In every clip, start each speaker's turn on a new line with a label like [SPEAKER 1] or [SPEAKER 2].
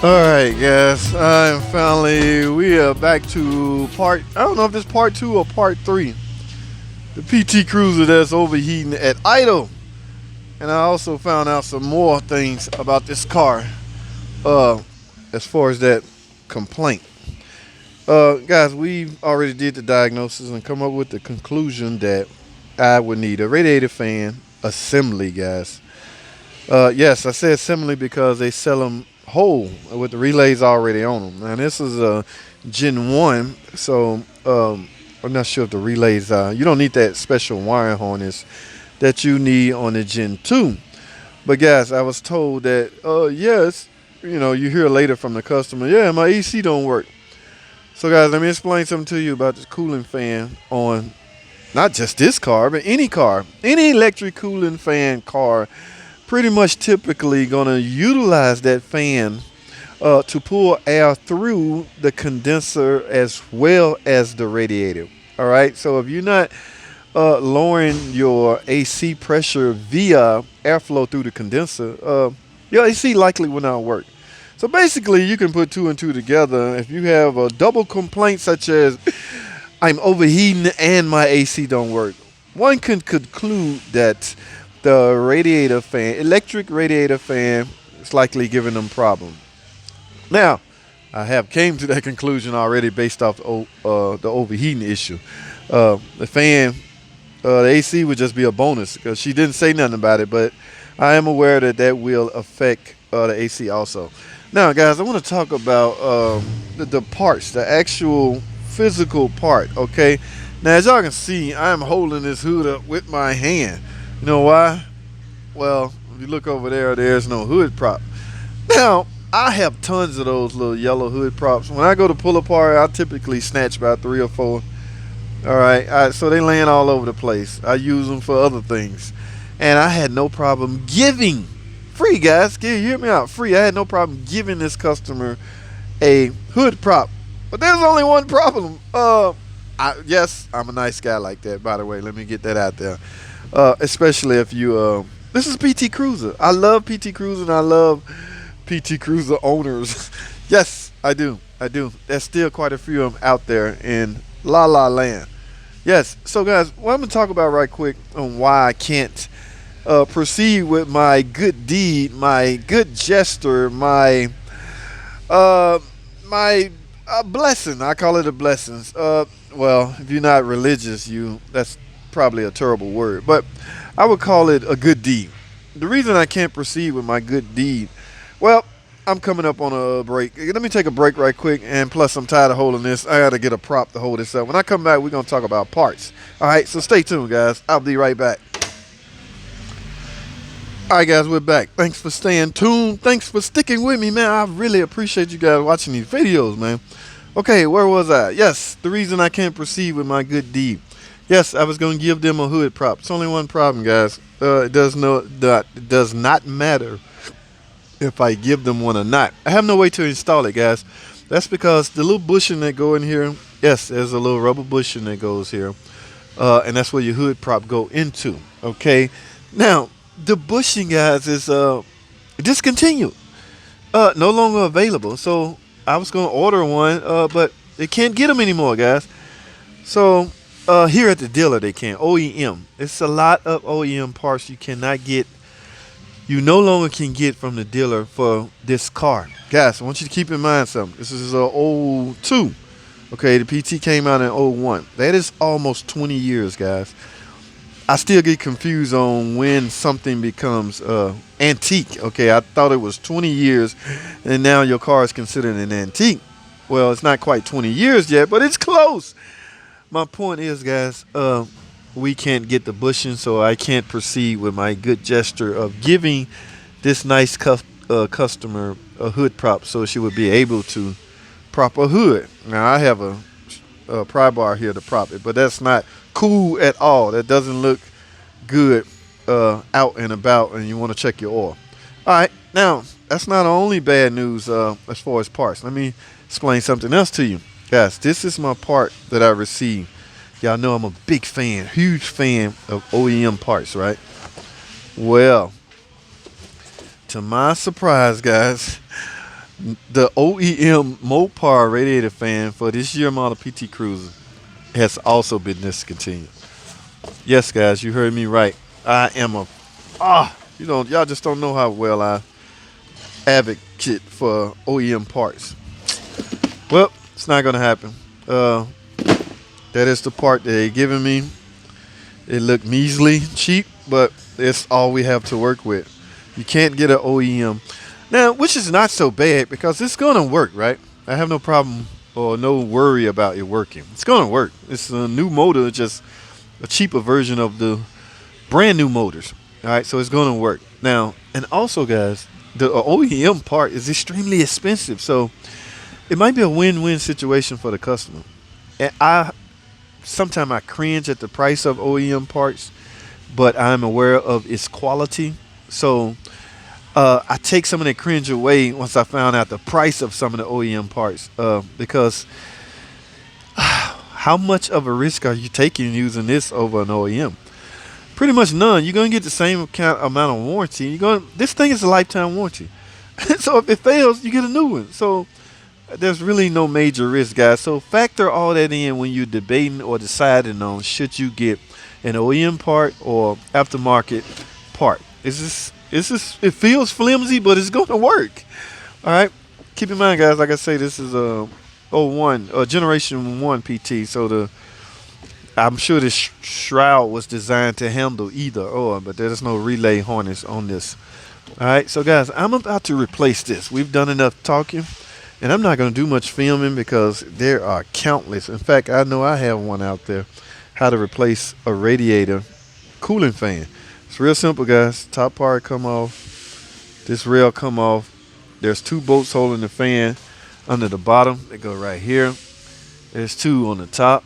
[SPEAKER 1] Alright guys, we are back to I don't know if this part 2 or part 3. The PT Cruiser that's overheating at idle. And I also found out some more things about this car as far as that complaint. Guys, we already did the diagnosis and come up with the conclusion that I would need a radiator fan assembly, guys. Yes, I say assembly because they sell them whole with the relays already on them. Now this is a Gen 1, so I'm not sure if the relays you don't need that special wiring harness that you need on the Gen 2. But guys, I was told that yes, you hear later from the customer, yeah, my AC don't work. So guys, let me explain something to you about this cooling fan on not just this car, but any car, any electric cooling fan car. Pretty much typically going to utilize that fan to pull air through the condenser as well as the radiator. All right, so if you're not lowering your AC pressure via airflow through the condenser, your AC likely will not work. So basically, you can put two and two together. If you have a double complaint such as I'm overheating and my AC don't work, one can conclude that the radiator fan, electric radiator fan, is likely giving them problem. Now, I have came to that conclusion already based off the overheating issue. The fan, the AC would just be a bonus because she didn't say nothing about it, but I am aware that that will affect the AC also. Now, guys, I want to talk about the parts, the actual physical part, okay? Now, as y'all can see, I am holding this hood up with my hand. You know why? Well, if you look over there, there's no hood prop. Now, I have tons of those little yellow hood props. When I go to pull apart, I typically snatch about 3 or 4. All right, so they land all over the place. I use them for other things. And I had no problem giving, free guys, hear me out, free. I had no problem giving this customer a hood prop. But there's only one problem. Yes, I'm a nice guy like that, by the way. Let me get that out there. Especially if you, this is PT Cruiser. I love PT Cruiser and I love PT Cruiser owners. Yes, I do. There's still quite a few of them out there in La La Land. Yes, so guys, what I'm going to talk about right quick on why I can't proceed with my good deed, my good gesture, my blessing. I call it a blessing. Well, if you're not religious, that's probably a terrible word, but I would call it a good deed. The reason I can't proceed with my good deed, well, I'm coming up on a break. Let me take a break right quick, and plus I'm tired of holding this. I gotta get a prop to hold this up. When I come back, we're gonna talk about parts. All right, so stay tuned, guys. I'll be right back. All right, guys, we're back. Thanks for staying tuned. Thanks for sticking with me, man. I really appreciate you guys watching these videos, man. Okay, where was I? Yes, the reason I can't proceed with my good deed. Yes, I was going to give them a hood prop. It's only one problem, guys. It does not matter if I give them one or not. I have no way to install it, guys. That's because the little bushing that go in here, yes, there's a little rubber bushing that goes here. And that's where your hood prop go into, okay? Now, the bushing, guys, is discontinued. No longer available. So I was going to order one, but they can't get them anymore, guys. So here at the dealer, they can. OEM. It's a lot of OEM parts you cannot get. You no longer can get from the dealer for this car. Guys, I want you to keep in mind something. This is a 02. Okay, the PT came out in 01. That is almost 20 years, guys. I still get confused on when something becomes antique. Okay, I thought it was 20 years, and now your car is considered an antique. Well, it's not quite 20 years yet, but it's close. My point is, guys, we can't get the bushing, so I can't proceed with my good gesture of giving this nice customer a hood prop so she would be able to prop a hood. Now, I have a pry bar here to prop it, but that's not cool at all. That doesn't look good out and about, and you want to check your oil. All right, now, that's not only bad news as far as parts. Let me explain something else to you. Guys, this is my part that I received. Y'all know I'm a big fan, huge fan of OEM parts, right? Well, to my surprise, guys, The OEM Mopar radiator fan for this year model PT Cruiser has also been discontinued. Yes, guys, you heard me right. I am a y'all just don't know how well I advocate for OEM parts. Well, it's not gonna happen. That is the part they're giving me. It looked measly cheap, but it's all we have to work with. You can't get an OEM now, which is not so bad because it's gonna work, right? I have no problem or no worry about it working. It's gonna work. It's a new motor, just a cheaper version of the brand new motors. All right, so it's gonna work now. And also, guys, the OEM part is extremely expensive, so it might be a win-win situation for the customer. And sometimes I cringe at the price of OEM parts, but I'm aware of its quality. So I take some of that cringe away once I found out the price of some of the OEM parts, because how much of a risk are you taking using this over an OEM? Pretty much none. You're gonna get the same amount of warranty. This thing is a lifetime warranty. So if it fails, you get a new one. So there's really no major risk, guys. So factor all that in when you're debating or deciding on should you get an OEM part or aftermarket part. It feels flimsy, but it's going to work. All right. Keep in mind, guys, like I say, this is a Generation 1 PT. So I'm sure this shroud was designed to handle either or, but there's no relay harness on this. All right. So, guys, I'm about to replace this. We've done enough talking. And I'm not going to do much filming because there are countless. In fact, I know I have one out there. How to replace a radiator cooling fan. It's real simple, guys. Top part come off. This rail come off. There's 2 bolts holding the fan under the bottom. They go right here. There's 2 on the top.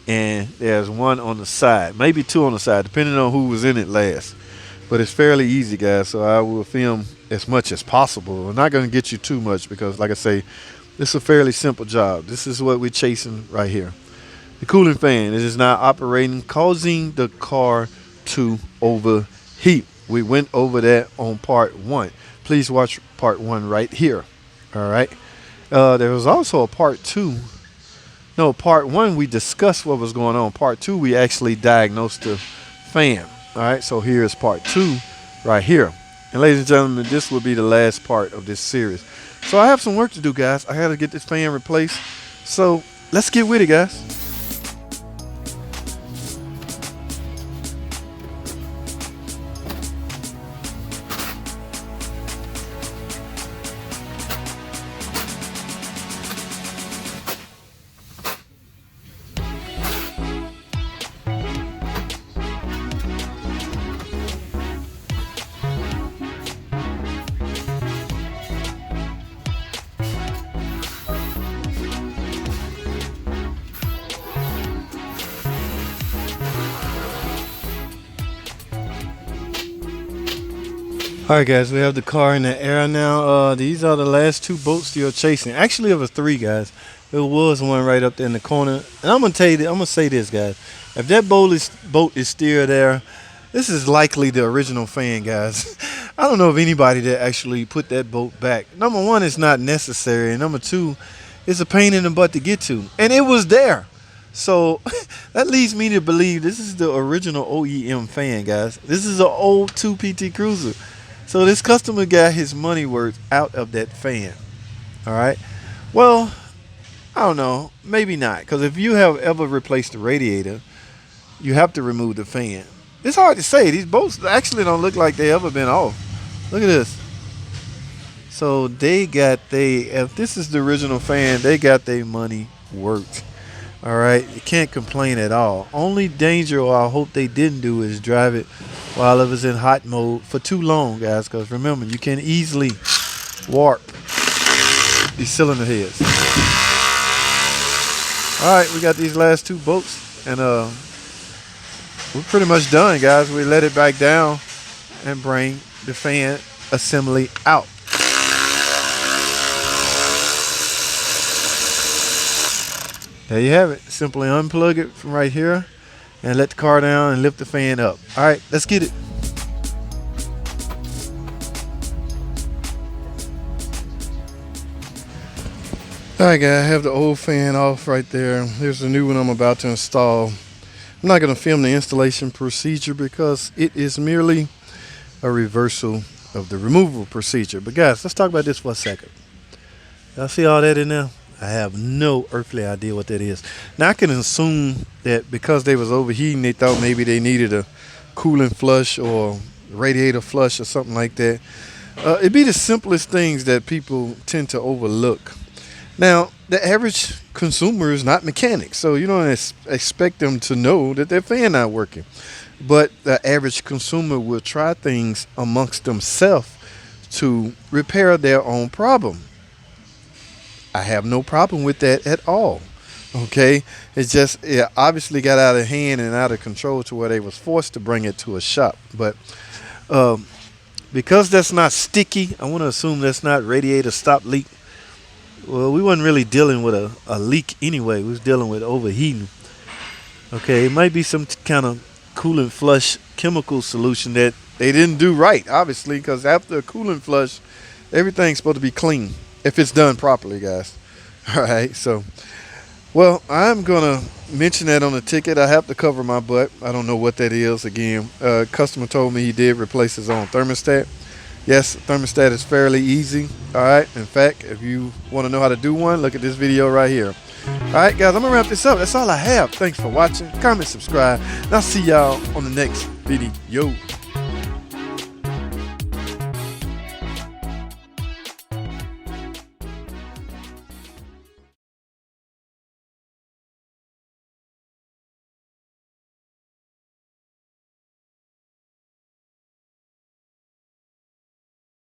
[SPEAKER 1] And there's 1 on the side. Maybe 2 on the side, depending on who was in it last. But it's fairly easy, guys, so I will film as much as possible. I'm not going to get you too much because, like I say, this is a fairly simple job. This is what we're chasing right here. The cooling fan, it is not operating, causing the car to overheat. We went over that on part 1. Please watch part 1 right here. All right. There was also a part 2. No, part 1, we discussed what was going on. Part 2, we actually diagnosed the fan. All right, so here's part 2 right here. And ladies and gentlemen, this will be the last part of this series. So I have some work to do, guys. I had to get this fan replaced. So let's get with it, guys. All right, guys, we have the car in the air now. These are the last 2 bolts you're chasing. Actually, it was 3, guys. There was one right up there in the corner. And I'm gonna say this, guys. If that bolt is still there, this is likely the original fan, guys. I don't know of anybody that actually put that bolt back. Number 1, it's not necessary. And number 2, it's a pain in the butt to get to. And it was there. So that leads me to believe this is the original OEM fan, guys. This is an old 2 PT Cruiser. So this customer got his money worth out of that fan. All right. Well, I don't know. Maybe not. Because if you have ever replaced the radiator, you have to remove the fan. It's hard to say. These bolts actually don't look like they ever been off. Look at this. So if this is the original fan, they got their money worth. All right. You can't complain at all. Only danger, or I hope they didn't do, is drive it while it was in hot mode for too long, guys, because remember, you can easily warp these cylinder heads. All right, we got these last 2 bolts, and we're pretty much done, guys. We let it back down and bring the fan assembly out. There you have it. Simply unplug it from right here and let the car down and lift the fan up. All right, let's get it. Alright guys, I have the old fan off right there. Here's the new one I'm about to install. I'm not going to film the installation procedure because it is merely a reversal of the removal procedure. But guys, let's talk about this for a second. Y'all see all that in there? I have no earthly idea what that is. Now I can assume that because they was overheating, they thought maybe they needed a coolant flush or radiator flush or something like that. It'd be the simplest things that people tend to overlook. Now, the average consumer is not mechanics, so you don't expect them to know that their fan not working. But the average consumer will try things amongst themselves to repair their own problem. I have no problem with that at all. Okay, it's just it obviously got out of hand and out of control to where they was forced to bring it to a shop. But because that's not sticky, I want to assume that's not radiator stop leak. Well, we wasn't really dealing with a leak anyway. We was dealing with overheating. Okay, it might be some kind of coolant flush chemical solution that they didn't do right, obviously, because after a coolant flush, everything's supposed to be clean if it's done properly, guys. All right, so, well, I'm going to mention that on the ticket. I have to cover my butt. I don't know what that is. Again, customer told me he did replace his own thermostat. Yes, thermostat is fairly easy. All right. In fact, if you want to know how to do one, look at this video right here. All right, guys, I'm going to wrap this up. That's all I have. Thanks for watching. Comment, subscribe, and I'll see y'all on the next video.